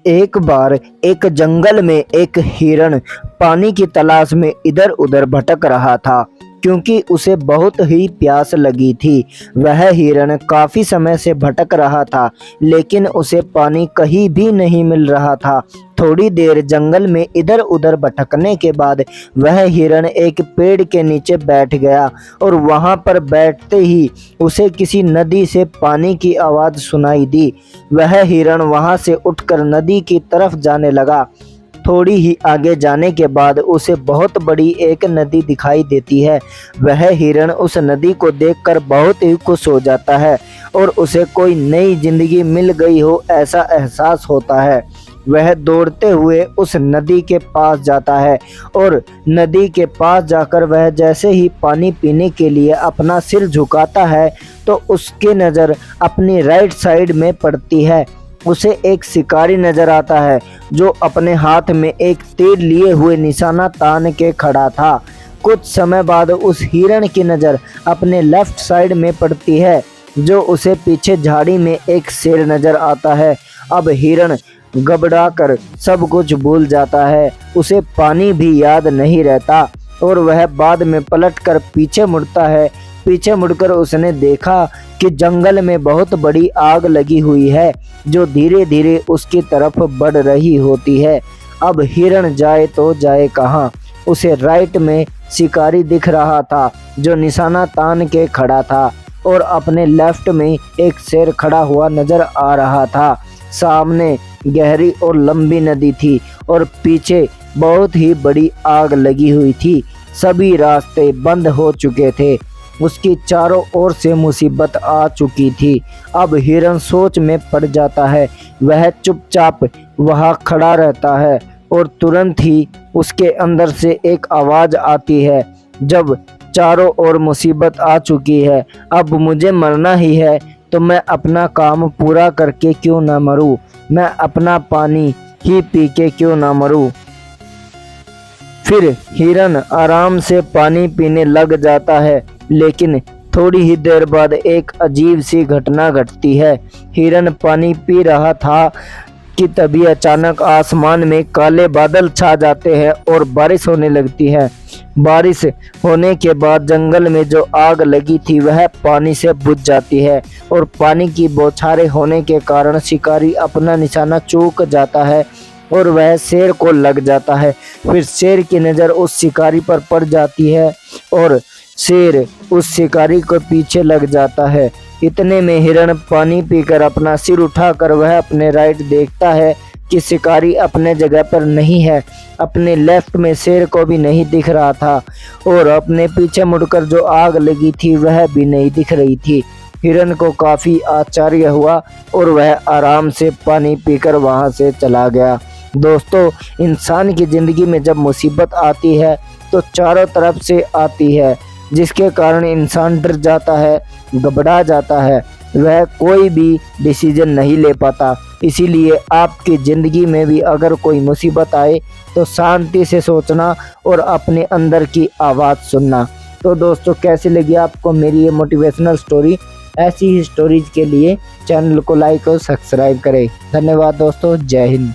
एक बार एक जंगल में एक हिरण पानी की तलाश में इधर उधर भटक रहा था, क्योंकि उसे बहुत ही प्यास लगी थी। वह हिरण काफी समय से भटक रहा था, लेकिन उसे पानी कहीं भी नहीं मिल रहा था। थोड़ी देर जंगल में इधर उधर भटकने के बाद वह हिरण एक पेड़ के नीचे बैठ गया और वहां पर बैठते ही उसे किसी नदी से पानी की आवाज सुनाई दी। वह हिरण वहां से उठकर नदी की तरफ जाने लगा। थोड़ी ही आगे जाने के बाद उसे बहुत बड़ी एक नदी दिखाई देती है। वह हिरण उस नदी को देखकर बहुत ही खुश हो जाता है और उसे कोई नई जिंदगी मिल गई हो ऐसा एहसास होता है। वह दौड़ते हुए उस नदी के पास जाता है और नदी के पास जाकर वह जैसे ही पानी पीने के लिए अपना सिर झुकाता है तो उसकी नज़र अपनी राइट साइड में पड़ती है। उसे एक शिकारी नजर आता है जो अपने हाथ में एक तीर लिए हुए निशाना तान के खड़ा था। कुछ समय बाद उस हिरण की नज़र अपने लेफ्ट साइड में पड़ती है जो उसे पीछे झाड़ी में एक शेर नजर आता है। अब हिरण घबराकर सब कुछ भूल जाता है, उसे पानी भी याद नहीं रहता और वह बाद में पलटकर पीछे मुड़ता है। पीछे मुड़कर उसने देखा कि जंगल में बहुत बड़ी आग लगी हुई है जो धीरे धीरे उसकी तरफ बढ़ रही होती है। अब हिरण जाए तो जाए कहाँ। उसे राइट में शिकारी दिख रहा था जो निशाना तान के खड़ा था और अपने लेफ्ट में एक शेर खड़ा हुआ नजर आ रहा था। सामने गहरी और लंबी नदी थी और पीछे बहुत ही बड़ी आग लगी हुई थी। सभी रास्ते बंद हो चुके थे, उसकी चारों ओर से मुसीबत आ चुकी थी। अब हिरण सोच में पड़ जाता है। वह चुपचाप वहां खड़ा रहता है और तुरंत ही उसके अंदर से एक आवाज आती है, जब चारों ओर मुसीबत आ चुकी है, अब मुझे मरना ही है तो मैं अपना काम पूरा करके क्यों ना मरूं, मैं अपना पानी ही पी के क्यों ना मरूं। फिर हिरण आराम से पानी पीने लग जाता है, लेकिन थोड़ी ही देर बाद एक अजीब सी घटना घटती है। हिरण पानी पी रहा था कि तभी अचानक आसमान में काले बादल छा जाते हैं और बारिश होने लगती है। बारिश होने के बाद जंगल में जो आग लगी थी वह पानी से बुझ जाती है और पानी की बौछारें होने के कारण शिकारी अपना निशाना चूक जाता है और वह शेर को लग जाता है। फिर शेर की नज़र उस शिकारी पर पड़ जाती है और शेर उस शिकारी को पीछे लग जाता है। इतने में हिरण पानी पीकर अपना सिर उठाकर वह अपने राइट देखता है कि शिकारी अपने जगह पर नहीं है। अपने लेफ्ट में शेर को भी नहीं दिख रहा था और अपने पीछे मुड़कर जो आग लगी थी वह भी नहीं दिख रही थी। हिरण को काफ़ी आश्चर्य हुआ और वह आराम से पानी पीकर वहां से चला गया। दोस्तों, इंसान की ज़िंदगी में जब मुसीबत आती है तो चारों तरफ से आती है, जिसके कारण इंसान डर जाता है, घबरा जाता है, वह कोई भी डिसीजन नहीं ले पाता। इसीलिए आपकी ज़िंदगी में भी अगर कोई मुसीबत आए तो शांति से सोचना और अपने अंदर की आवाज़ सुनना। तो दोस्तों, कैसी लगी आपको मेरी ये मोटिवेशनल स्टोरी? ऐसी ही स्टोरीज के लिए चैनल को लाइक और सब्सक्राइब करें। धन्यवाद दोस्तों, जय हिंद।